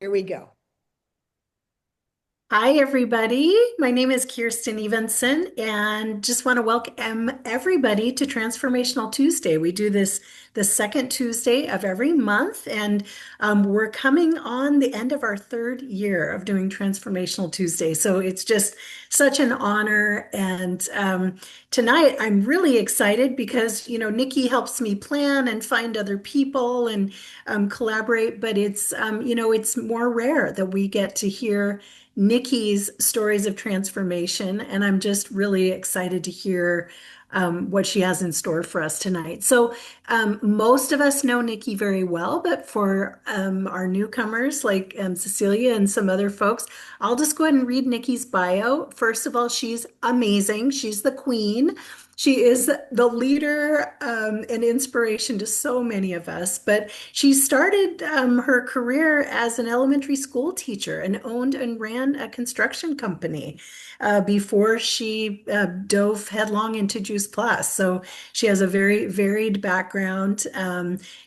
Here we go. Hi, everybody. My name is Kirsten Evenson, and just want to welcome everybody to Transformational Tuesday. We do this the second Tuesday of every month, and we're coming on the end of our third year of doing Transformational Tuesday. So it's just such an honor. And tonight, I'm really excited because, Nikki helps me plan and find other people and collaborate, but it's more rare that we get to hear Nikki's stories of transformation, and I'm just really excited to hear what she has in store for us tonight. So, most of us know Nikki very well, but for our newcomers like Cecilia and some other folks, I'll just go ahead and read Nikki's bio. First of all, she's amazing. She's the queen. She is the leader and inspiration to so many of us. But she started her career as an elementary school teacher and owned and ran a construction company before she dove headlong into Juice Plus. So she has a very varied background.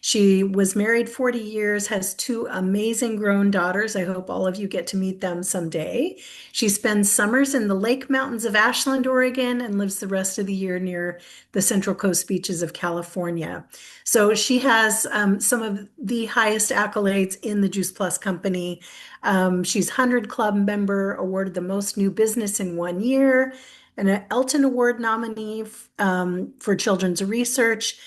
She was married 40 years, has two amazing grown daughters. I hope all of you get to meet them someday. She spends summers in the Lake Mountains of Ashland, Oregon, and lives the rest of the year near the Central Coast beaches of California. So she has some of the highest accolades in the Juice Plus company. She's 100 Club member, awarded the most new business in 1 year, an Elton Award nominee for children's research.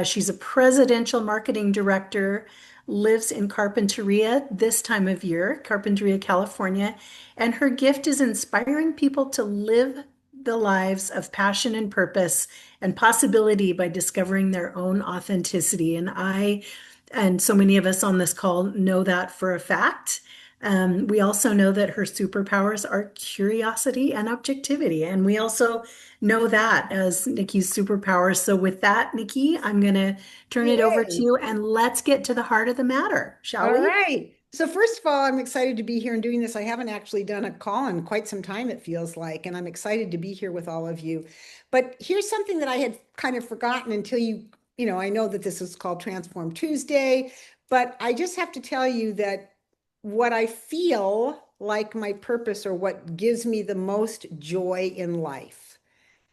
She's a presidential marketing director, lives in Carpinteria this time of year, Carpinteria, California, and her gift is inspiring people to live the lives of passion and purpose and possibility by discovering their own authenticity. And so many of us on this call know that for a fact. We also know that her superpowers are curiosity and objectivity. And we also know that as Nikki's superpowers. So, with that, Nikki, I'm going to turn it over to Yay. you and let's get to the heart of the matter, shall All we? right. So first of all, I'm excited to be here and doing this. I haven't actually done a call in quite some time, it feels like, and I'm excited to be here with all of you. But here's something that I had kind of forgotten until I know that this is called Transform Tuesday, but I just have to tell you that what I feel like my purpose or what gives me the most joy in life.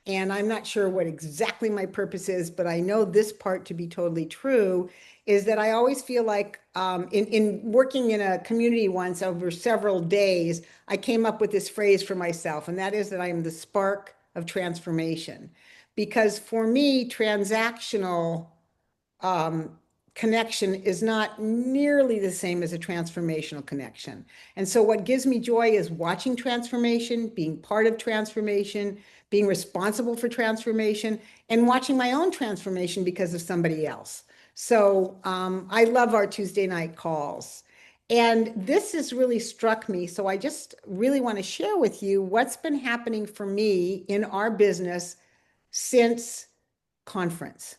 And I'm not sure what exactly my purpose is, but I know this part to be totally true is that I always feel like in working in a community once over several days, I came up with this phrase for myself, and that is that I am the spark of transformation. Because for me, transactional um, connection is not nearly the same as a transformational connection. And so, what gives me joy is watching transformation, being part of transformation, being responsible for transformation, and watching my own transformation because of somebody else. So, I love our Tuesday night calls. And this has really struck me. So, I just really want to share with you what's been happening for me in our business since conference.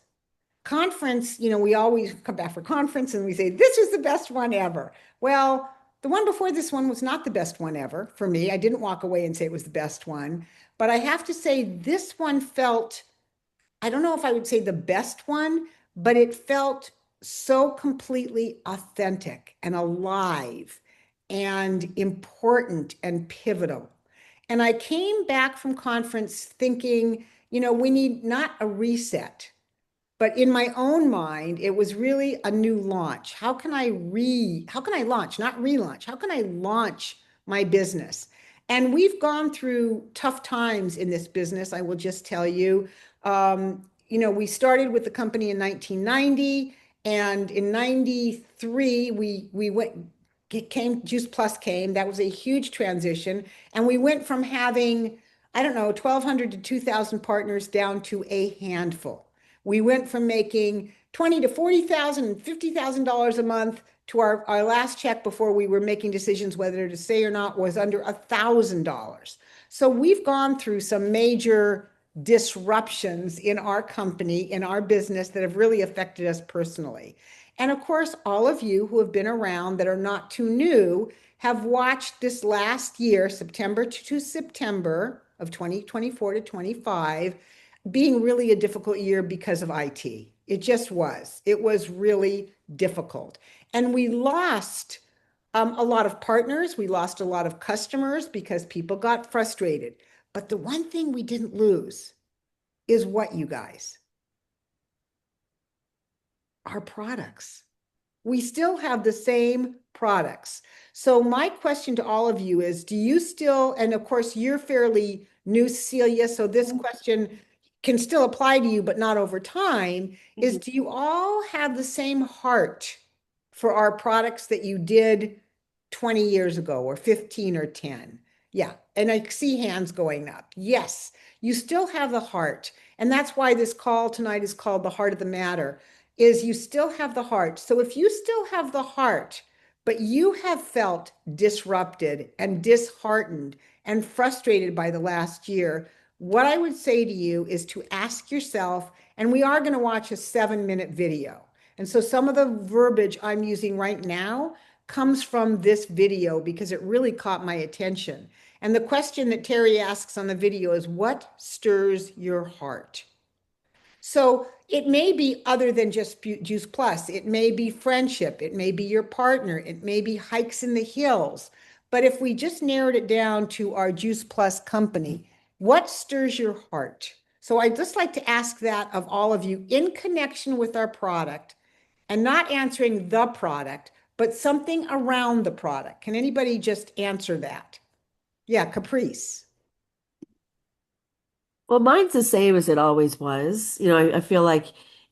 Conference, we always come back for conference and we say, this is the best one ever. Well, the one before this one was not the best one ever for me. I didn't walk away and say it was the best one, but I have to say this one felt, I don't know if I would say the best one, but it felt so completely authentic and alive and important and pivotal. And I came back from conference thinking, we need not a reset. But in my own mind, it was really a new launch. How can I launch, not relaunch? How can I launch my business? And we've gone through tough times in this business, I will just tell you. We started with the company in 1990, and in 93, we went Juice Plus came. That was a huge transition. And we went from having, I don't know, 1,200 to 2,000 partners down to a handful. We went from making 20 to 40,000 and $50,000 a month to our last check before we were making decisions whether to stay or not was under $1,000. So we've gone through some major disruptions in our company, in our business that have really affected us personally. And of course, all of you who have been around that are not too new have watched this last year, September to September of 2024 to 25, being really a difficult year because of IT. It just was. It was really difficult. And we lost A lot of partners, we lost a lot of customers because people got frustrated. But the one thing we didn't lose is what, you guys? Our products. We still have the same products. So my question to all of you is, do you still, and of course you're fairly new, Cecilia, so this question can still apply to you, but not over time, is do you all have the same heart for our products that you did 20 years ago or 15 or 10? Yeah, and I see hands going up. Yes, you still have the heart. And that's why this call tonight is called The Heart of the Matter, is you still have the heart. So if you still have the heart, but you have felt disrupted and disheartened and frustrated by the last year, what I would say to you is to ask yourself, and we are going to watch a 7-minute video. And so some of the verbiage I'm using right now comes from this video because it really caught my attention. And the question that Terry asks on the video is, what stirs your heart? So it may be other than just Juice Plus. It may be friendship. It may be your partner. It may be hikes in the hills. But if we just narrowed it down to our Juice Plus company, what stirs your heart? So I'd just like to ask that of all of you in connection with our product and not answering the product, but something around the product. Can anybody just answer that? Yeah, Caprice. Well, mine's the same as it always was. I feel like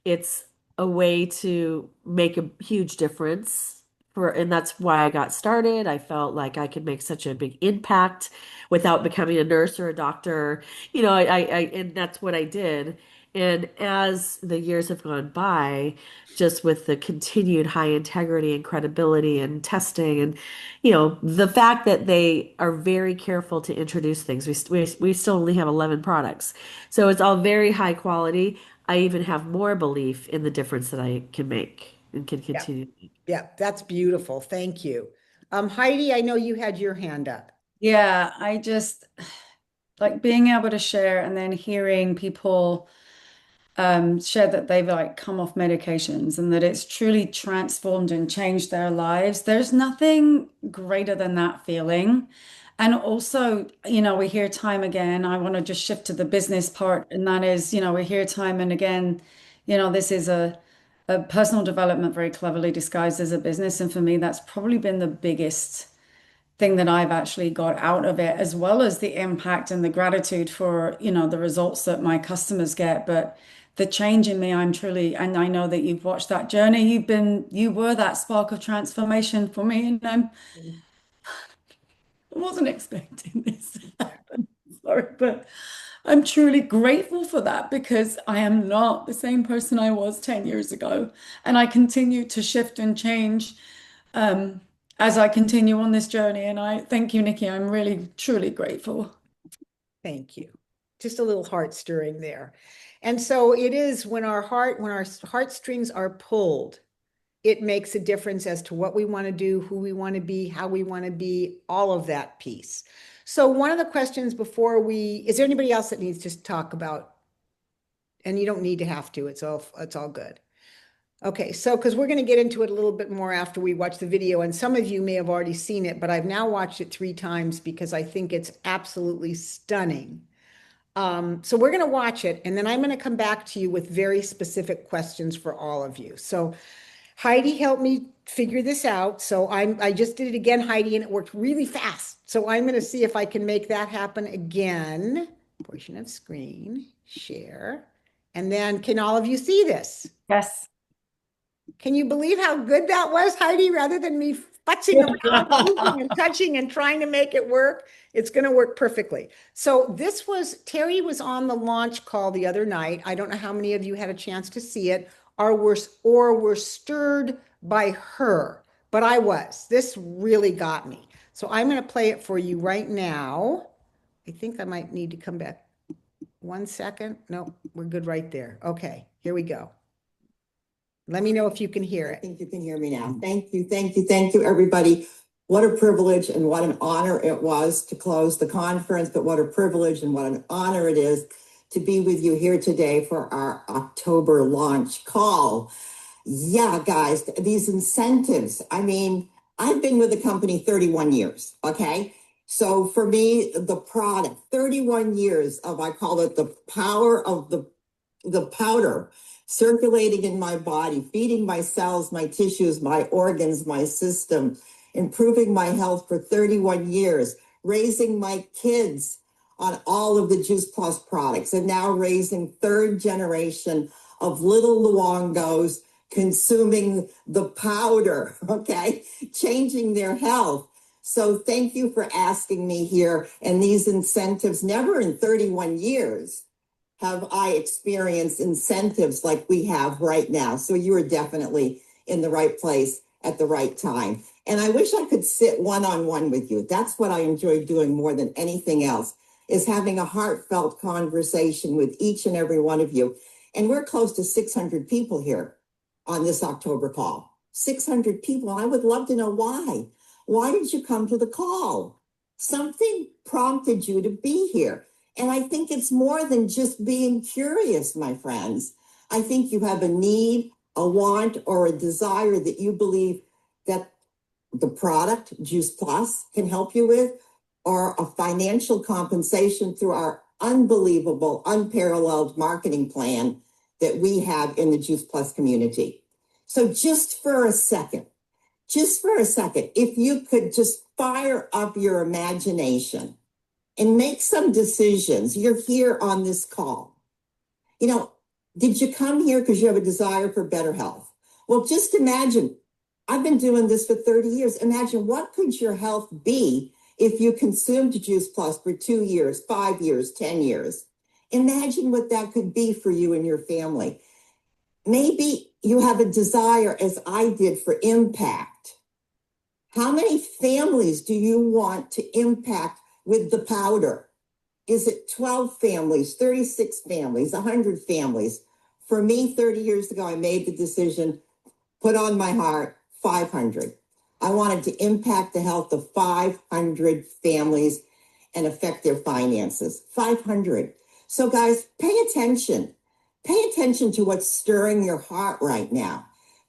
it's a way to make a huge difference and that's why I got started. I felt like I could make such a big impact without becoming a nurse or a doctor. And that's what I did. And as the years have gone by, just with the continued high integrity and credibility and testing and the fact that they are very careful to introduce things. We still only have 11 products. So it's all very high quality. I even have more belief in the difference that I can make and can Yeah. continue. Yeah, that's beautiful. Thank you. Heidi, I know you had your hand up. Yeah, I just like being able to share and then hearing people share that they've like come off medications and that it's truly transformed and changed their lives. There's nothing greater than that feeling. And also, we hear time again, I want to just shift to the business part, and that is, we hear time and again, this is a personal development very cleverly disguised as a business. And for me, that's probably been the biggest thing that I've actually got out of it, as well as the impact and the gratitude for, the results that my customers get. But the change in me, I'm truly, and I know that you've watched that journey. You were that spark of transformation for me, and I wasn't expecting this to happen. Sorry, but I'm truly grateful for that because I am not the same person I was 10 years ago. And I continue to shift and change as I continue on this journey. And I thank you, Nikki. I'm really, truly grateful. Thank you. Just a little heart stirring there. And so it is when our heartstrings are pulled, it makes a difference as to what we want to do, who we want to be, how we want to be, all of that piece. So one of the questions is there anybody else that needs to talk about? And you don't need to have to, it's all good. Okay, so because we're going to get into it a little bit more after we watch the video, and some of you may have already seen it, but I've now watched it 3 times because I think it's absolutely stunning. So we're going to watch it, and then I'm going to come back to you with very specific questions for all of you. So Heidi helped me figure this out. So I just did it again, Heidi, and it worked really fast. So I'm going to see if I can make that happen again. Portion of screen, share. And then can all of you see this? Yes. Can you believe how good that was, Heidi? Rather than me futzing around, moving and touching and trying to make it work, it's going to work perfectly. So Terry was on the launch call the other night. I don't know how many of you had a chance to see it or were stirred by her, but I was. This really got me. So I'm going to play it for you right now. I think I might need to come back 1 second. No, we're good right there. Okay, here we go. Let me know if you can hear I it. think you can hear me now. Thank you, thank you, thank you, everybody. What a privilege and what an honor it was to close the conference, but what a privilege and what an honor it is to be with you here today for our October launch call. Yeah, guys, these incentives. I mean, I've been with the company 31 years, okay? So for me, the product, 31 years of, I call it the power of the powder circulating in my body, feeding my cells, my tissues, my organs, my system, improving my health for 31 years, raising my kids on all of the Juice Plus products, and now raising third generation of little Luongos consuming the powder, okay, changing their health. So thank you for asking me here. And these incentives, never in 31 years have I experienced incentives like we have right now. So you are definitely in the right place at the right time. And I wish I could sit one-on-one with you. That's what I enjoy doing more than anything else, is having a heartfelt conversation with each and every one of you. And we're close to 600 people here on this October call. 600 people. I would love to know why. Why did you come to the call? Something prompted you to be here. And I think it's more than just being curious, my friends. I think you have a need, a want, or a desire that you believe that the product, Juice Plus, can help you with, or a financial compensation through our unbelievable, unparalleled marketing plan that we have in the Juice Plus community. So just for a second, if you could just fire up your imagination and make some decisions. You're here on this call. You know, did you come here because you have a desire for better health? Well, just imagine, I've been doing this for 30 years. Imagine what could your health be if you consumed Juice Plus for 2 years, 5 years, 10 years. Imagine what that could be for you and your family. Maybe you have a desire, as I did, for impact. How many families do you want to impact with the powder? Is it 12 families, 36 families, 100 families? For me, 30 years ago, I made the decision, put on my heart, 500. I wanted to impact the health of 500 families and affect their finances. 500. So guys, pay attention. Pay attention to what's stirring your heart right now.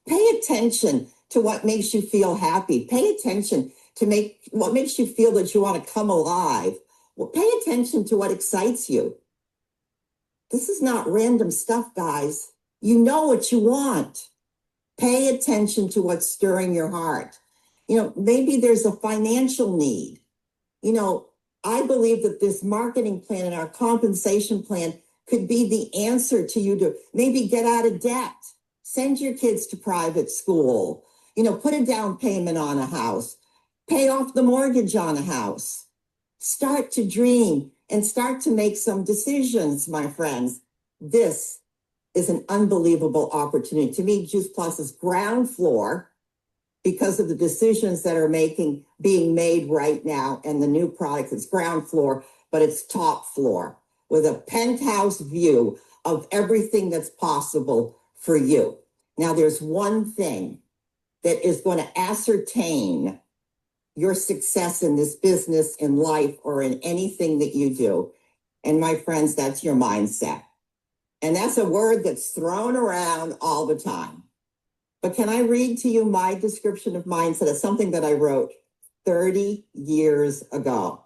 Pay attention to what makes you feel happy. Pay attention to what makes you feel that you want to come alive. Well, pay attention to what excites you. This is not random stuff, guys. You know what you want. Pay attention to what's stirring your heart. You know, maybe there's a financial need. You know, I believe that this marketing plan and our compensation plan could be the answer to you to maybe get out of debt, send your kids to private school, you know, put a down payment on a house, pay off the mortgage on a house, start to dream and start to make some decisions, my friends. This is an unbelievable opportunity. To me, Juice Plus is ground floor because of the decisions that are being made right now, and the new product is ground floor, but it's top floor with a penthouse view of everything that's possible for you. Now, there's one thing that is going to ascertain your success in this business, in life, or in anything that you do. And my friends, that's your mindset. And that's a word that's thrown around all the time. But can I read to you my description of mindset? It's something that I wrote 30 years ago.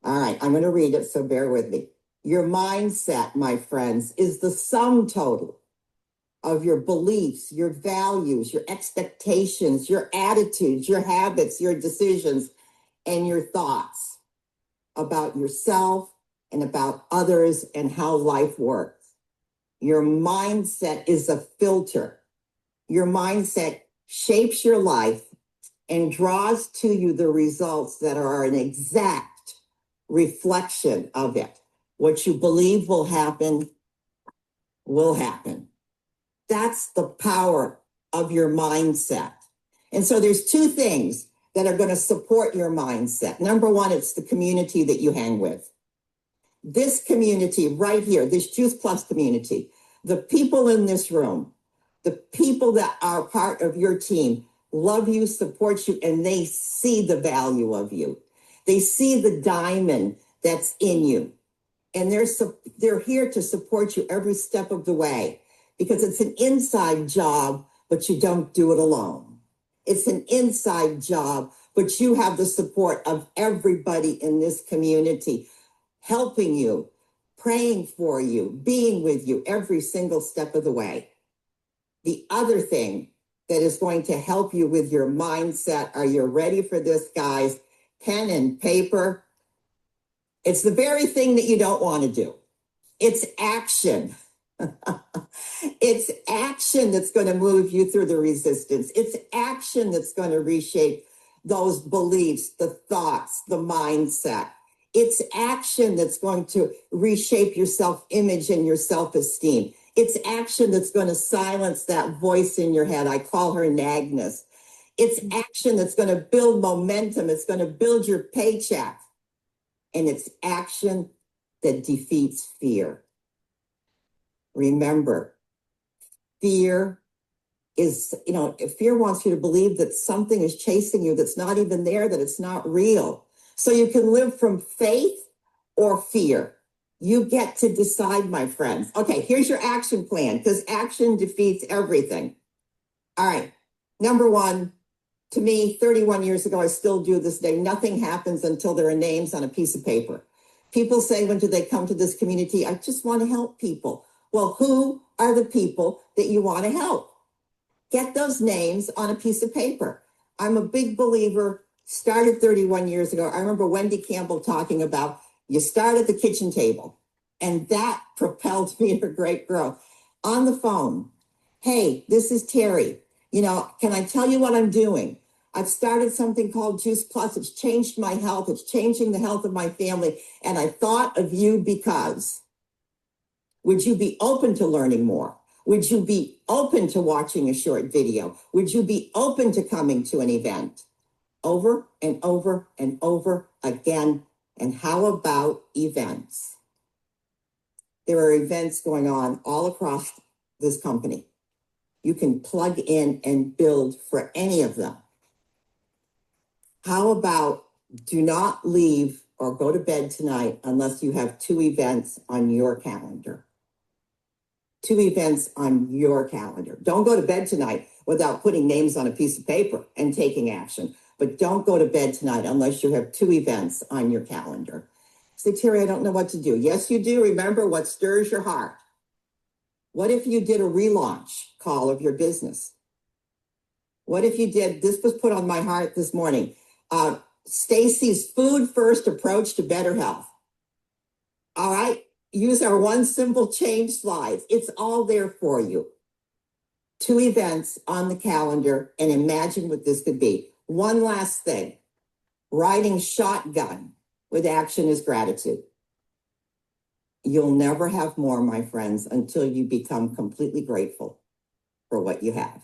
All right, I'm going to read it, so bear with me. Your mindset, my friends, is the sum total of your beliefs, your values, your expectations, your attitudes, your habits, your decisions, and your thoughts about yourself and about others and how life works. Your mindset is a filter. Your mindset shapes your life and draws to you the results that are an exact reflection of it. What you believe will happen, will happen. That's the power of your mindset. And so there's two things that are going to support your mindset. Number one, it's the community that you hang with. This community right here, this Juice Plus community, the people in this room, the people that are part of your team love you, support you, and they see the value of you. They see the diamond that's in you. And they're here to support you every step of the way, because it's an inside job, but you don't do it alone. It's an inside job, but you have the support of everybody in this community, helping you, praying for you, being with you every single step of the way. The other thing that is going to help you with your mindset, are you ready for this, guys? Pen and paper. It's the very thing that you don't want to do. It's action. It's action that's going to move you through the resistance. It's action that's going to reshape those beliefs, the thoughts, the mindset. It's action that's going to reshape your self-image and your self-esteem. It's action that's going to silence that voice in your head. I call her Nagness. It's action that's going to build momentum. It's going to build your paycheck. And it's action that defeats fear. Remember, fear is, fear wants you to believe that something is chasing you that's not even there, that it's not real. So you can live from faith or fear. You get to decide, my friends. Okay, here's your action plan, because action defeats everything. All right, number one, to me, 31 years ago, I still do this day. Nothing happens until there are names on a piece of paper. People say, when do they come to this community? I just want to help people. Well, who are the people that you want to help? Get those names on a piece of paper. I'm a big believer, started 31 years ago. I remember Wendy Campbell talking about you start at the kitchen table, and that propelled me to great growth. On the phone, hey, this is Terry. Can I tell you what I'm doing? I've started something called Juice Plus. It's changed my health. It's changing the health of my family. And I thought of you because. Would you be open to learning more? Would you be open to watching a short video? Would you be open to coming to an event? Over and over and over again. And how about events? There are events going on all across this company. You can plug in and build for any of them. How about do not leave or go to bed tonight unless you have 2 events on your calendar? 2 events on your calendar. Don't go to bed tonight without putting names on a piece of paper and taking action. But don't go to bed tonight unless you have 2 events on your calendar. Say, Terry, I don't know what to do. Yes, you do. Remember what stirs your heart. What if you did a relaunch call of your business? What if you did, this was put on my heart this morning, Stacy's food first approach to better health. All right. Use our one simple change slides. It's all there for you. 2 events on the calendar, and imagine what this could be. One last thing, riding shotgun with action is gratitude. You'll never have more, my friends, until you become completely grateful for what you have.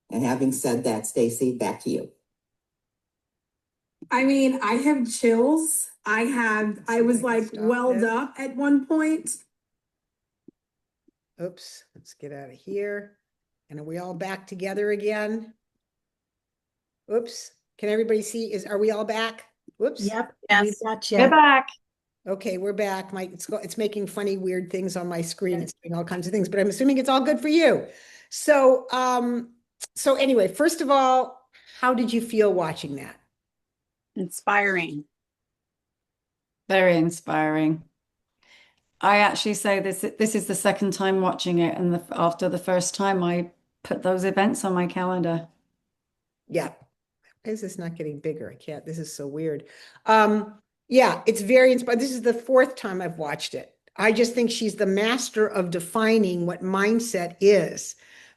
And having said that, Stacy, back to you. I mean, I have chills. I was like Stop welled this. up at one point. Oops, let's get out of here. And are we all back together again? Oops, can everybody see? Are we all back? Whoops. Yep, Yes. we've got We're you. back. Okay, we're back. It's making funny, weird things on my screen. It's doing all kinds of things, but I'm assuming it's all good for you. So, so anyway, first of all, how did you feel watching that? Inspiring. Very inspiring. I actually say this is the second time watching it, and after the first time, I put those events on my calendar. Yeah. Why is this not getting bigger? I can't. This is so weird. Yeah, it's very inspiring. This is the 4th time I've watched it. I just think she's the master of defining what mindset is.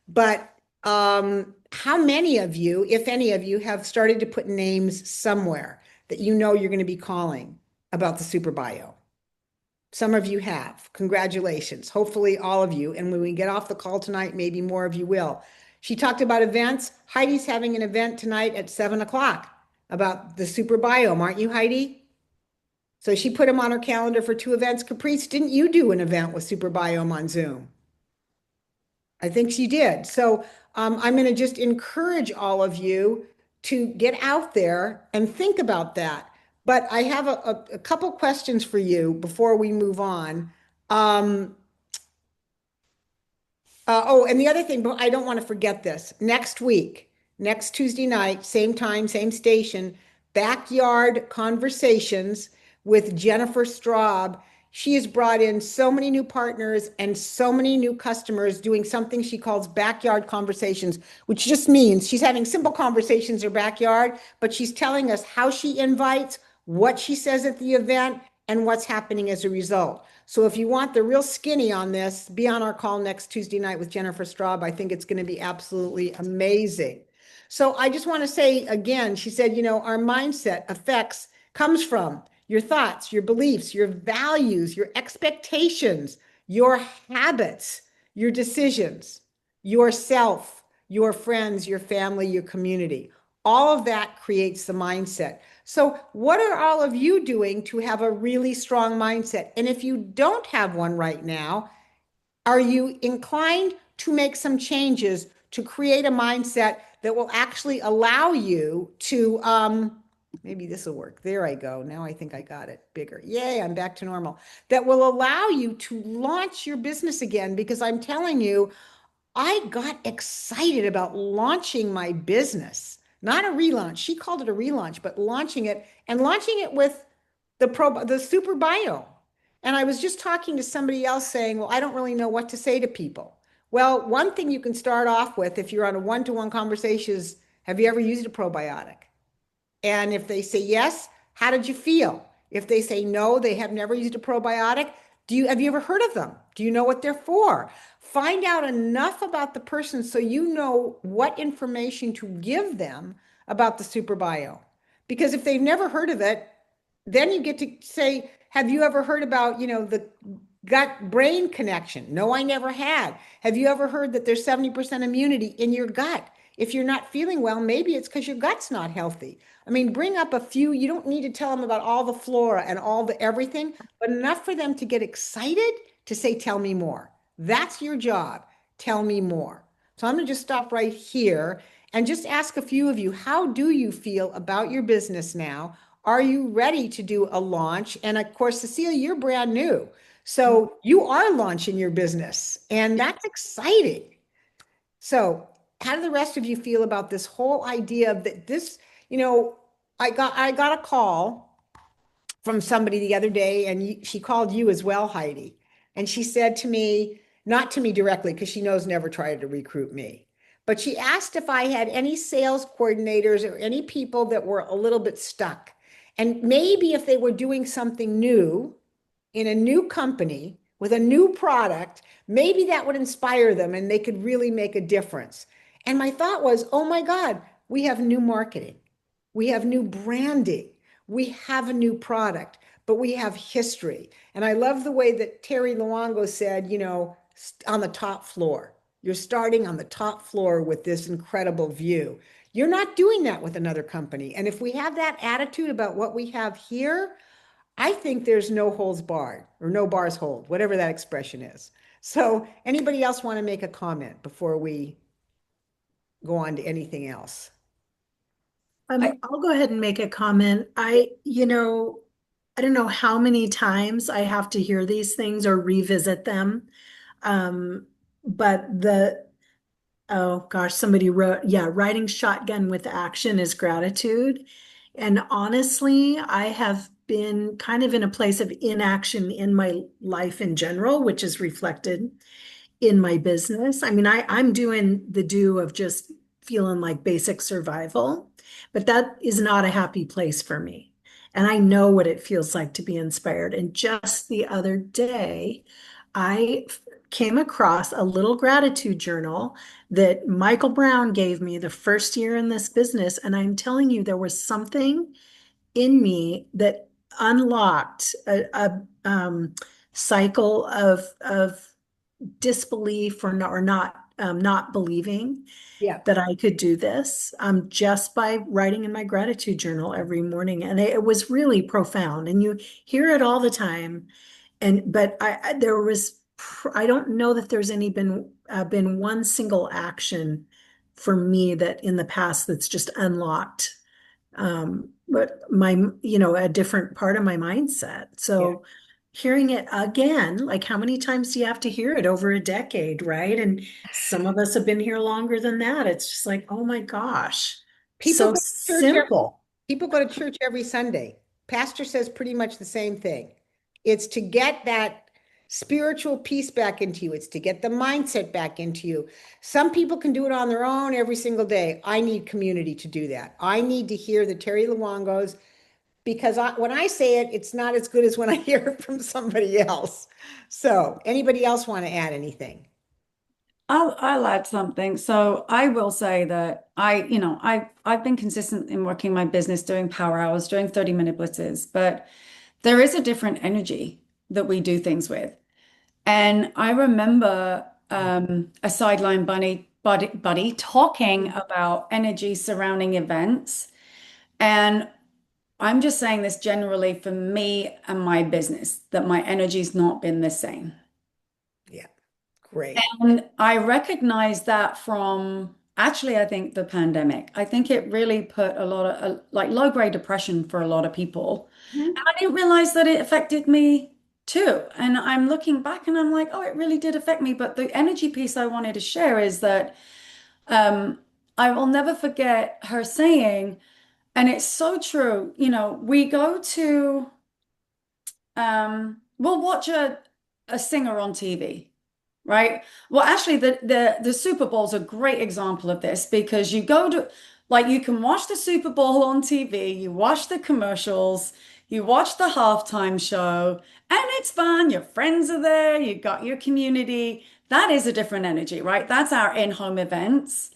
But how many of you, if any of you, have started to put names somewhere that you know you're going to be calling about the super bio? Some of you have. Congratulations. Hopefully all of you. And when we get off the call tonight, maybe more of you will. She talked about events. Heidi's having an event tonight at 7:00 about the super biome. Aren't you, Heidi? So she put them on her calendar for 2 events. Caprice, didn't you do an event with super biome on Zoom? I think she did. So I'm going to just encourage all of you to get out there and think about that. But I have a couple questions for you before we move on. Oh, and the other thing, but I don't want to forget this. Next week, next Tuesday night, same time, same station, Backyard Conversations with Jennifer Straub. She has brought in so many new partners and so many new customers doing something she calls backyard conversations, which just means she's having simple conversations in her backyard, but she's telling us how she invites, what she says at the event, and what's happening as a result. So if you want the real skinny on this, be on our call next Tuesday night with Jennifer Straub. I think it's going to be absolutely amazing. So I just want to say again, she said, our mindset affects, comes from your thoughts, your beliefs, your values, your expectations, your habits, your decisions, yourself, your friends, your family, your community. All of that creates the mindset. So, what are all of you doing to have a really strong mindset? And if you don't have one right now, are you inclined to make some changes to create a mindset that will actually allow you to, maybe this will work. There I go. Now I think I got it bigger. Yay, I'm back to normal. That will allow you to launch your business again, because I'm telling you, I got excited about launching my business, not a relaunch. She called it a relaunch, but launching it and launching it with the Super Bio. And I was just talking to somebody else saying, well, I don't really know what to say to people. Well, one thing you can start off with if you're on a one-to-one conversation is, have you ever used a probiotic? And if they say yes, how did you feel? If they say no, they have never used a probiotic, have you ever heard of them? Do you know what they're for? Find out enough about the person so you know what information to give them about the Super Bio. Because if they've never heard of it, then you get to say, have you ever heard about, the gut brain connection? No, I never had. Have you ever heard that there's 70% immunity in your gut? If you're not feeling well, maybe it's because your gut's not healthy. I mean, bring up a few. You don't need to tell them about all the flora and all the everything, but enough for them to get excited to say, tell me more. That's your job. Tell me more. So I'm going to just stop right here and just ask a few of you, how do you feel about your business now? Are you ready to do a launch? And of course, Cecilia, you're brand new. So you are launching your business, and that's exciting. So how do the rest of you feel about this whole idea of that this, I got a call from somebody the other day, and she called you as well, Heidi. And she said to me, not to me directly, because she knows never tried to recruit me, but she asked if I had any sales coordinators or any people that were a little bit stuck. And maybe if they were doing something new in a new company with a new product, maybe that would inspire them and they could really make a difference. And my thought was, oh my God, we have new marketing, we have new branding, we have a new product, but we have history. And I love the way that Terry Luongo said, on the top floor. You're starting on the top floor with this incredible view. You're not doing that with another company. And if we have that attitude about what we have here, I think there's no holds barred or no bars hold, whatever that expression is. So anybody else want to make a comment before we go on to anything else? I'll go ahead and make a comment. I don't know how many times I have to hear these things or revisit them. But oh gosh, somebody wrote, yeah, riding shotgun with action is gratitude. And honestly, I have been kind of in a place of inaction in my life in general, which is reflected in my business. I mean, I'm doing the do of just feeling like basic survival, but that is not a happy place for me. And I know what it feels like to be inspired. And just the other day, I came across a little gratitude journal that Michael Brown gave me the first year in this business. And I'm telling you, there was something in me that unlocked a cycle of disbelief or not believing that I could do this just by writing in my gratitude journal every morning. And it was really profound. And you hear it all the time. But I don't know that there's been one single action for me that in the past that's just unlocked but a different part of my mindset. So hearing it again, like how many times do you have to hear it over a decade, right? And some of us have been here longer than that. It's just like, oh my gosh, People so go to church simple. People go to church every Sunday. Pastor says pretty much the same thing. It's to get that spiritual peace back into you. It's to get the mindset back into you. Some people can do it on their own every single day. I need community to do that. I need to hear the Terry Luongos because when I say it, it's not as good as when I hear it from somebody else. So, anybody else want to add anything? I'll add something. So I will say that I've been consistent in working my business, doing power hours, doing 30-minute blitzes, but there is a different energy that we do things with. And I remember a sideline buddy talking about energy surrounding events. And I'm just saying this generally for me and my business, that my energy's not been the same. Yeah, great. And I recognize that from actually, I think the pandemic. I think it really put a lot of like low-grade depression for a lot of people. Mhm. And I didn't realize that it affected me too. And I'm looking back and I'm like, oh, it really did affect me. But the energy piece I wanted to share is that um, I will never forget her saying, and it's so true, we go to we'll watch a singer on TV. Right? Well, actually, the Super Bowl is a great example of this because you go to, like, you can watch the Super Bowl on TV, you watch the commercials, you watch the halftime show, and it's fun. Your friends are there, you got your community. That is a different energy, right? That's our in-home events.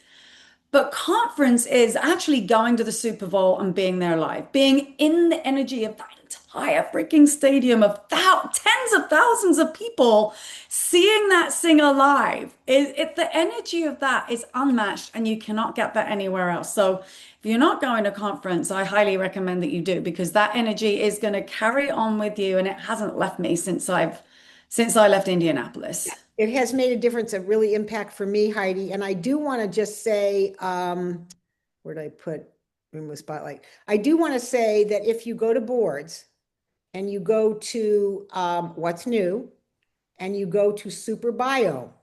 But conference is actually going to the Super Bowl and being there live, being in the energy of that entire freaking stadium of tens of thousands of people, seeing that singer live. The energy of that is unmatched, and you cannot get that anywhere else. So if you're not going to conference, I highly recommend that you do because that energy is going to carry on with you, and it hasn't left me since I left Indianapolis. It has made a difference, a really impact for me, Heidi. And I do want to just say, where did I put room with spotlight? I do want to say that if you go to boards and you go to what's new and you go to Super Bio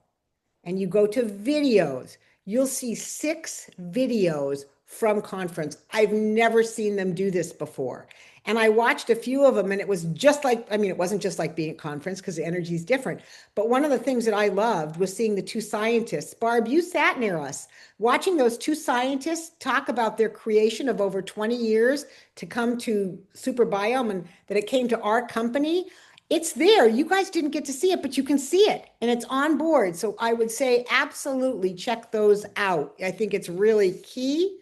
and you go to videos, you'll see 6 videos from conference. I've never seen them do this before. And I watched a few of them and it was just like, I mean, it wasn't just like being at conference because the energy is different. But one of the things that I loved was seeing the 2 scientists. Barb, you sat near us, watching those 2 scientists talk about their creation of over 20 years to come to Superbiome and that it came to our company. It's there. You guys didn't get to see it, but you can see it and it's on board. So I would say absolutely check those out. I think it's really key.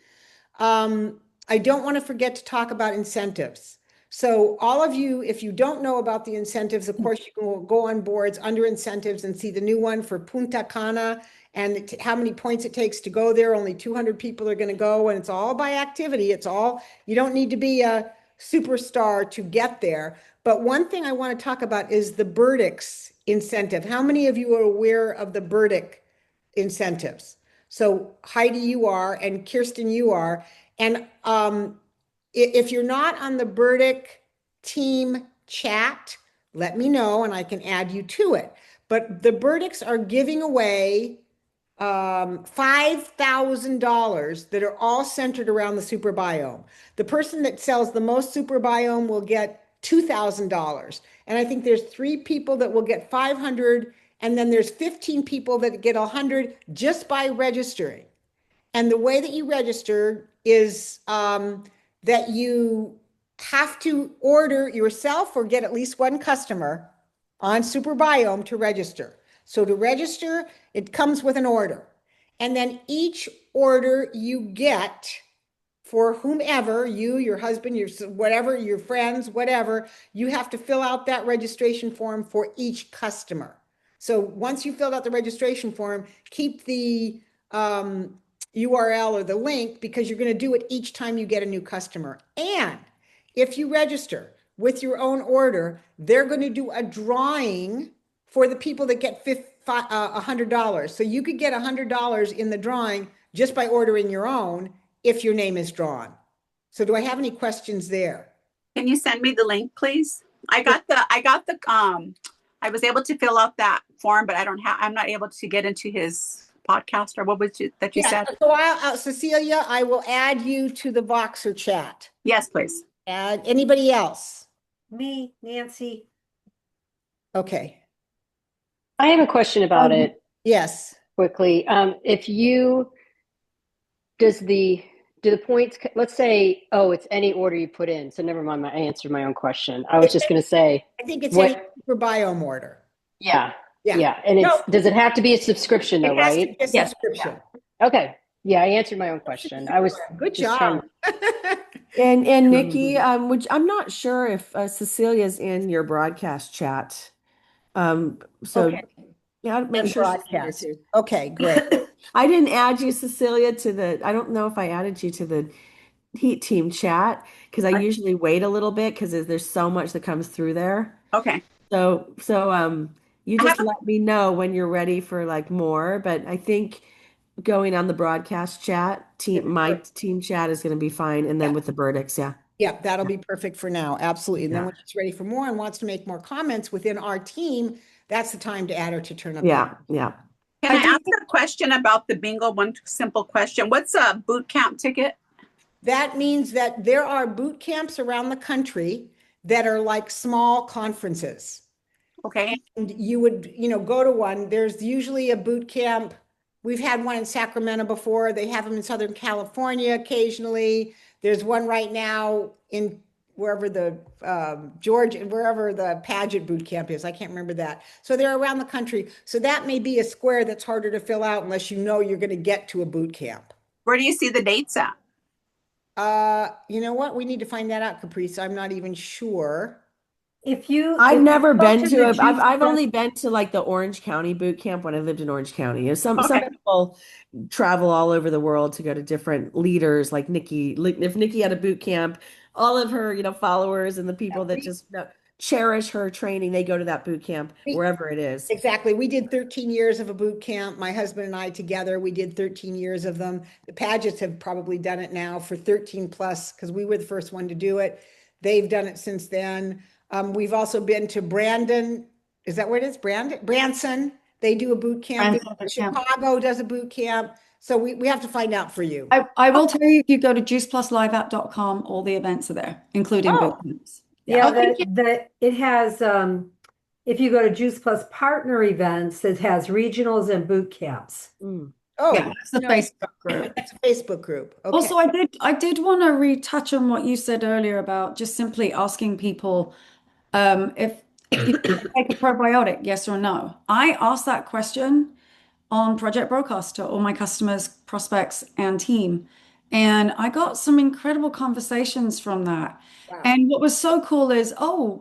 I don't want to forget to talk about incentives. So all of you, if you don't know about the incentives, of course, you can go on boards under incentives and see the new one for Punta Cana and how many points it takes to go there. Only 200 people are going to go and it's all by activity. You don't need to be a superstar to get there. But one thing I want to talk about is the Burdick's incentive. How many of you are aware of the Burdick incentives? So Heidi, you are, and Kirsten, you are. And if you're not on the Burdick team chat, let me know and I can add you to it. But the Burdicks are giving away $5,000 that are all centered around the super biome. The person that sells the most super biome will get $2,000. And I think there's 3 people that will get 500, and then there's 15 people that get 100 just by registering. And the way that you register is that you have to order yourself or get at least 1 customer on Superbiome to register. So to register, it comes with an order. And then each order you get for whomever, you, your husband, your whatever, your friends, whatever, you have to fill out that registration form for each customer. So once you filled out the registration form, keep the URL or the link because you're going to do it each time you get a new customer. And if you register with your own order, they're going to do a drawing for the people that get $100. So you could get $100 in the drawing just by ordering your own if your name is drawn. So do I have any questions there? Can you send me the link, please? I was able to fill out that form, but I'm not able to get into his podcast, or what was it that you Yeah, said? so Cecilia, I will add you to the Voxer chat. Yes, please. Add anybody else? Me, Nancy. Okay, I have a question about it yes. quickly. If you, do the points, let's say, oh, it's any order you put in. So never mind, I answered my own question. I was just going to say, I think it's any what, for biome order. yeah, Yeah. yeah. And No. does it have to be a subscription though, It has to right? be a Yes. subscription. Okay. Yeah, I answered my own question. I was Good just trying job. And Nikki, which I'm not sure if Cecilia's in your broadcast chat. So Okay. yeah, make And sure she's in there broadcast. too. Okay, great. I didn't add you, Cecilia, I don't know if I added you to the Heat Team chat because I usually wait a little bit because there's so much that comes through there. Okay. So you I just have let me know when you're ready for like more, but I think going on the broadcast chat, my team chat is going to be fine. And then with the verdicts, yeah. Yeah, that'll be perfect for now. Absolutely. And then Yeah. when she's ready for more and wants to make more comments within our team, that's the time to add her to turn up. Yeah, yeah. Can I ask a question about the bingo? One simple question. What's a boot camp ticket? That means that there are boot camps around the country that are like small conferences. Okay. And you would, go to one. There's usually a boot camp. We've had one in Sacramento before. They have them in Southern California occasionally. There's one right now in wherever the wherever the Pageant boot camp is. I can't remember that. So they're around the country. So that may be a square that's harder to fill out unless you know you're going to get to a boot camp. Where do you see the dates at? You know what? We need to find that out, Caprice. I'm not even sure. I've never been to it. the I've only been to like the Orange County boot camp when I lived in Orange County. Some people travel all over the world to go to different leaders like Nikki. If Nikki had a boot camp, all of her, followers and the people that just cherish her training, they go to that boot camp wherever it is. Exactly. We did 13 years of a boot camp. My husband and I together, we did 13 years of them. The Pagets have probably done it now for 13 plus because we were the first one to do it. They've done it since then. We've also been to Brandon. Is that where it is? Branson. They do a boot camp. Chicago does a boot camp. So we have to find out for you. I will tell you, if you go to juiceplusliveapp.com, all the events are there, including boot camps. Yeah, it has, if you go to Juice Plus partner events, it has regionals and boot camps. Oh, yeah, that's the Facebook group. That's a Facebook group. Okay. Also, I did want to retouch on what you said earlier about just simply asking people if you take a probiotic, yes or no. I asked that question on Project Broadcast to all my customers, prospects, and team. And I got some incredible conversations from that. Wow. And what was so cool is,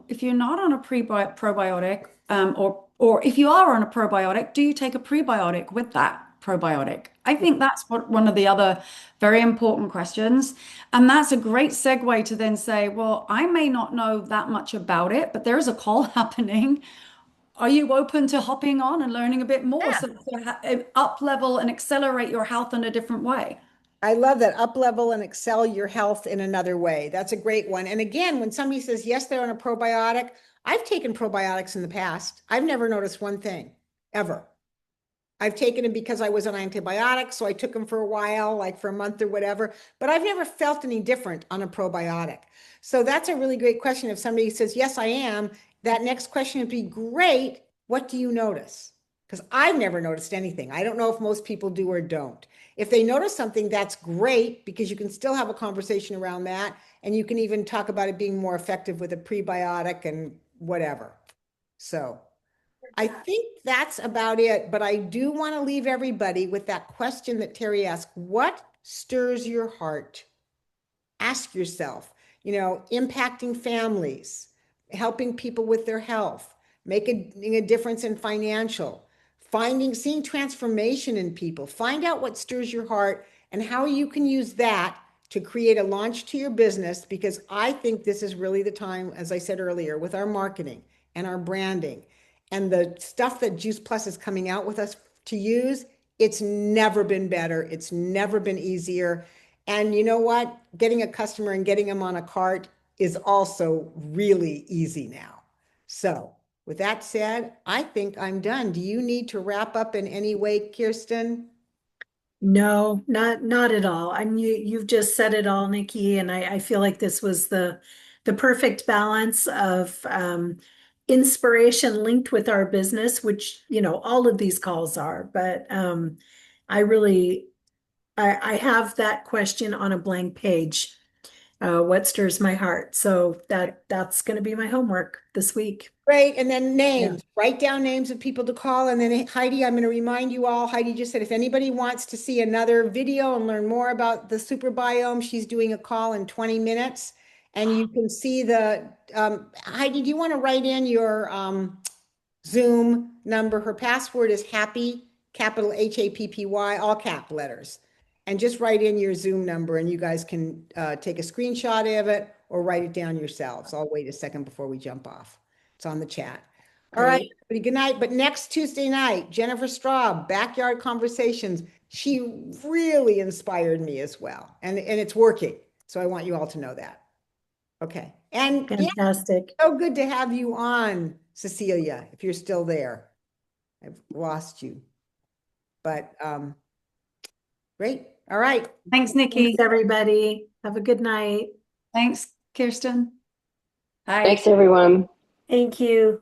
if you're not on a probiotic, or if you are on a probiotic, do you take a prebiotic with that probiotic? I think that's one of the other very important questions. And that's a great segue to then say, well, I may not know that much about it, but there is a call happening. Are you open to hopping on and learning a bit more so to up level and accelerate your health in a different way? I love that, up level and excel your health in another way. That's a great one. And again, when somebody says, yes, they're on a probiotic, I've taken probiotics in the past. I've never noticed one thing ever. I've taken them because I was on antibiotics. So I took them for a while, like for a month or whatever, but I've never felt any different on a probiotic. So that's a really great question. If somebody says, yes, I am, that next question would be, great. What do you notice? Because I've never noticed anything. I don't know if most people do or don't. If they notice something, that's great because you can still have a conversation around that. And you can even talk about it being more effective with a prebiotic and whatever. So I think that's about it. But I do want to leave everybody with that question that Terry asked. What stirs your heart? Ask yourself, impacting families, helping people with their health, making a difference in financial, seeing transformation in people. Find out what stirs your heart and how you can use that to create a launch to your business, because I think this is really the time, as I said earlier, with our marketing and our branding and the stuff that Juice Plus is coming out with us to use. It's never been better. It's never been easier. And you know what? Getting a customer and getting them on a cart is also really easy now. So with that said, I think I'm done. Do you need to wrap up in any way, Kirsten? No, not at all. I mean, you've just said it all, Nikki, and I feel like this was the perfect balance of inspiration linked with our business, which, you know, all of these calls are. But I really I have that question on a blank page. What stirs my heart? So that's going to be my homework this week. Great. And then names, write down names of people to call. And then Heidi, I'm going to remind you all, Heidi just said, if anybody wants to see another video and learn more about the super biome, she's doing a call in 20 minutes. And you can see the, Heidi, do you want to write in your Zoom number? Her password is happy, capital HAPPY, all cap letters. And just write in your Zoom number and you guys can take a screenshot of it or write it down yourselves. I'll wait a second before we jump off. It's on the chat. All right, everybody, good night. But next Tuesday night, Jennifer Straub, Backyard Conversations. She really inspired me as well. And it's working. So I want you all to know that. Okay. And Fantastic. yeah, so good to have you on, Cecilia, if you're still there. I've lost you. But great. All right. Thanks, Nikki. Thanks, everybody. Have a good night. Thanks, Kirsten. Bye. Thanks, everyone. Thank you.